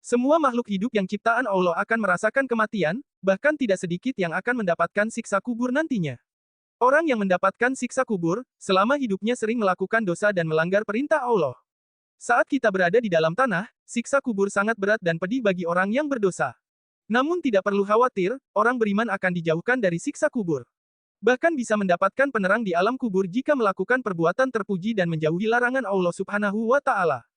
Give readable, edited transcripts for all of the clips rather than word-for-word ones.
Semua makhluk hidup yang ciptaan Allah akan merasakan kematian, bahkan tidak sedikit yang akan mendapatkan siksa kubur nantinya. Orang yang mendapatkan siksa kubur, selama hidupnya sering melakukan dosa dan melanggar perintah Allah. Saat kita berada di dalam tanah, siksa kubur sangat berat dan pedih bagi orang yang berdosa. Namun tidak perlu khawatir, orang beriman akan dijauhkan dari siksa kubur. Bahkan bisa mendapatkan penerang di alam kubur jika melakukan perbuatan terpuji dan menjauhi larangan Allah Subhanahu wa Ta'ala.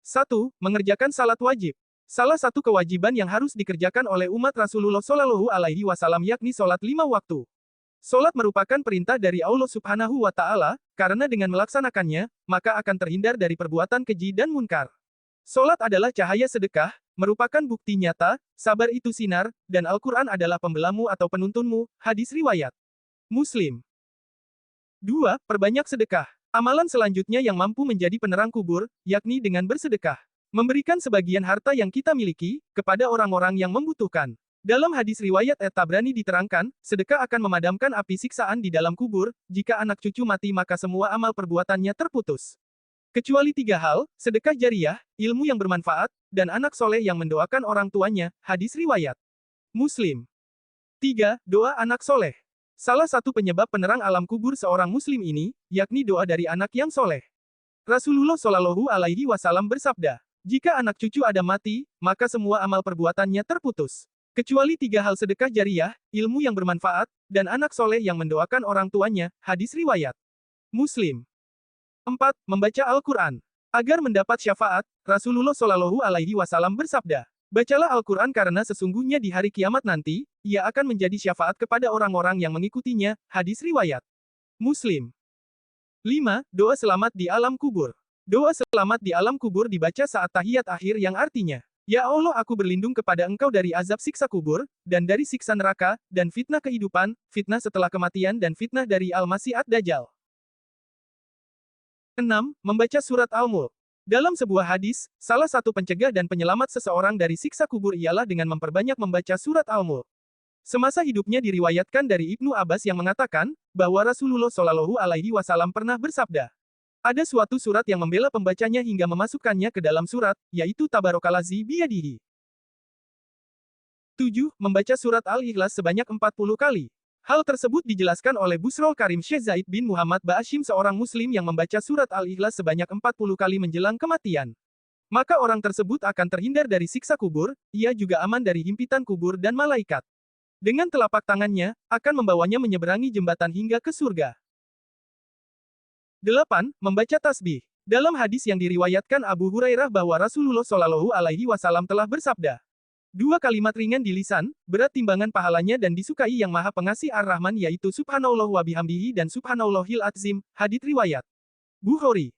1. Mengerjakan salat wajib. Salah satu kewajiban yang harus dikerjakan oleh umat Rasulullah Shallallahu Alaihi Wasallam yakni salat 5 waktu. Salat merupakan perintah dari Allah Subhanahu wa Ta'ala, karena dengan melaksanakannya, maka akan terhindar dari perbuatan keji dan munkar. Salat adalah cahaya sedekah, merupakan bukti nyata, sabar itu sinar, dan Al-Quran adalah pembelamu atau penuntunmu. Hadis riwayat Muslim. 2. Perbanyak sedekah. Amalan selanjutnya yang mampu menjadi penerang kubur, yakni dengan bersedekah. Memberikan sebagian harta yang kita miliki, kepada orang-orang yang membutuhkan. Dalam hadis riwayat At-Tabrani diterangkan, sedekah akan memadamkan api siksaan di dalam kubur, jika anak cucu mati maka semua amal perbuatannya terputus. Kecuali 3 hal, sedekah jariah, ilmu yang bermanfaat, dan anak soleh yang mendoakan orang tuanya. Hadis riwayat Muslim. 3. Doa anak soleh. Salah satu penyebab penerang alam kubur seorang muslim ini, yakni doa dari anak yang soleh. Rasulullah Shallallahu Alaihi Wasallam bersabda, jika anak cucu Adam mati, maka semua amal perbuatannya terputus. Kecuali 3 hal sedekah jariah, ilmu yang bermanfaat, dan anak soleh yang mendoakan orang tuanya. Hadis riwayat Muslim. 4. Membaca Al-Quran. Agar mendapat syafaat, Rasulullah Shallallahu Alaihi Wasallam bersabda, bacalah Al-Quran karena sesungguhnya di hari kiamat nanti, ia akan menjadi syafaat kepada orang-orang yang mengikutinya. Hadis riwayat Muslim. 5. Doa selamat di alam kubur. Doa selamat di alam kubur dibaca saat tahiyat akhir yang artinya, ya Allah aku berlindung kepada Engkau dari azab siksa kubur, dan dari siksa neraka, dan fitnah kehidupan, fitnah setelah kematian dan fitnah dari Al-Masih ad-Dajjal. 6. Membaca surat Al-Mulk. Dalam sebuah hadis, salah satu pencegah dan penyelamat seseorang dari siksa kubur ialah dengan memperbanyak membaca surat Al-Mulk. Semasa hidupnya diriwayatkan dari Ibnu Abbas yang mengatakan, bahwa Rasulullah Shallallahu Alaihi Wasallam pernah bersabda, ada suatu surat yang membela pembacanya hingga memasukkannya ke dalam surat, yaitu Tabarokalazi biyadihi. 7. Membaca surat Al-Ikhlas sebanyak 40 kali. Hal tersebut dijelaskan oleh Busrul Karim Syekh Zaid bin Muhammad Ba'ashim seorang muslim yang membaca surat Al-Ikhlas sebanyak 40 kali menjelang kematian. Maka orang tersebut akan terhindar dari siksa kubur, ia juga aman dari himpitan kubur dan malaikat. Dengan telapak tangannya, akan membawanya menyeberangi jembatan hingga ke surga. 8. Membaca tasbih. Dalam hadis yang diriwayatkan Abu Hurairah bahwa Rasulullah Shallallahu Alaihi Wasallam telah bersabda, 2 kalimat ringan di lisan, berat timbangan pahalanya dan disukai yang maha pengasih ar-Rahman yaitu Subhanallah wa bihamdihi dan Subhanallahil Azim. Hadits riwayat Bukhari.